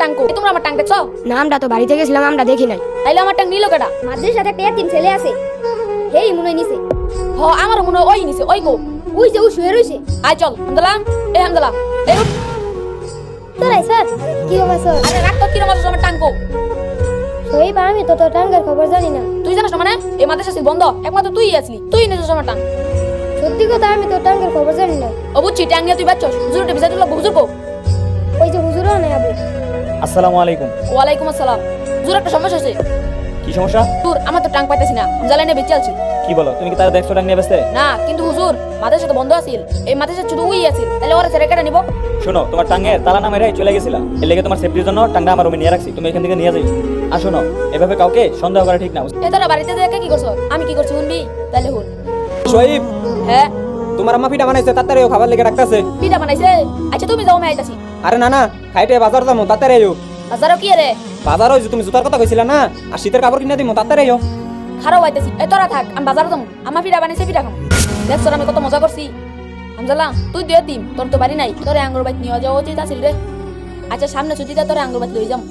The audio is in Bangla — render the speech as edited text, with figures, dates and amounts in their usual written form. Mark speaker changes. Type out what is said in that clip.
Speaker 1: টাঙ্কো তোমরা আমার টাং দেখছো
Speaker 2: না আমরা তো বাড়িতে গেছিলাম, আমরা দেখি নাই।
Speaker 1: তাইলে আমার টাং নিল কেডা
Speaker 3: মাঝের সাথে একটা এতিম ছেলে আছে, হেই মনে নিছে।
Speaker 1: হ আমার মনে হয় ওই নিছে ওই গো
Speaker 3: ওই যে ও শুয়ে রইছে।
Speaker 1: আয় চল হামদালা এই হামদালা এই উঠ।
Speaker 3: তোরাই স্যার কি হবে স্যার?
Speaker 1: আরে রাখ তো কি রকম আমার টাঙ্কো
Speaker 3: সই বা আমি তো তোর টাঙ্গের খবর জানি না।
Speaker 1: তুই জানিস না মানে এই মাদ্রাসা ছিল বন্ধ, একমাত্র তুই আসলি, তুই নিছিস আমার টাং।
Speaker 3: সত্যি কথা আমি তোর টাঙ্গের খবর জানি না।
Speaker 1: ও বুঝছি টাং নিয়ে তুই বাচ্চাস হুজুরটা বিচার দিল হুজুর কো
Speaker 3: ওই যে হুজুরও নাই আবু।
Speaker 4: আসসালামু আলাইকুম।
Speaker 1: ওয়ালাইকুম আসসালাম। হুজুর একটা সমস্যা আছে।
Speaker 4: কি সমস্যা?
Speaker 1: তোর আমার তো টাং পাইতেছি না, হামজালা নিয়ে বেঁচে আছি।
Speaker 4: কি বলো, তুমি কি তার দেখছো টাং নিয়ে ব্যস্ত?
Speaker 1: না কিন্তু হুজুর মাদ্রাসা তো বন্ধ আছিল, এই মাদ্রাসা শুধু ওই আছিল, তাহলে ওরা ছেড়ে কেটে নিব।
Speaker 4: শোনো, তোমার টাঙ্গের তালা না মেরে চলে গেছিলা, এর লেগে তোমার সেফটির জন্য টাংটা আমার রুমে নিয়ে রাখছি, তুমি এখান থেকে নিয়ে যাই। আর শোনো, এভাবে কাউকে সন্দেহ করা ঠিক না।
Speaker 1: এ তোরা বাড়িতে দেখে কি করছো, আমি কি করছি শুনবি? তাহলে হুন।
Speaker 5: শহীদ,
Speaker 1: হ্যাঁ
Speaker 5: তোমার আম্মা পিঠা বানাইছে, তাড়াতাড়ি খাবার লেগে রাখতেছে।
Speaker 1: পিঠা বানাইছে? আচ্ছা তুমি যাও, আমি আইতাছি।
Speaker 5: আরে না না, খাইতে বাজার যাবো, তাড়াতাড়ি আইও।
Speaker 1: বাজারও কি রে?
Speaker 5: বাজার হইছে, তুমি জুতার কথা কইছিলা না, আর শীতের কাপড় কিনে দিমু, তাড়াতাড়ি আইও।
Speaker 1: খারাপ আইতাছি। এ তোরা থাক, আমি বাজারে যাবো, আমার পিঠা বানাইছে পিঠা খাম। দেখছো আমি কত মজা করছি। হামজালা তুই দিয়ে দিম, তোর তো বাড়ি নাই, তোর আঙ্গুর বাইত নিয়ে যাওয়া উচিত আছিল রে। আচ্ছা সামনে ছুটিতে তোর আঙ্গুর বাইত লই যাম।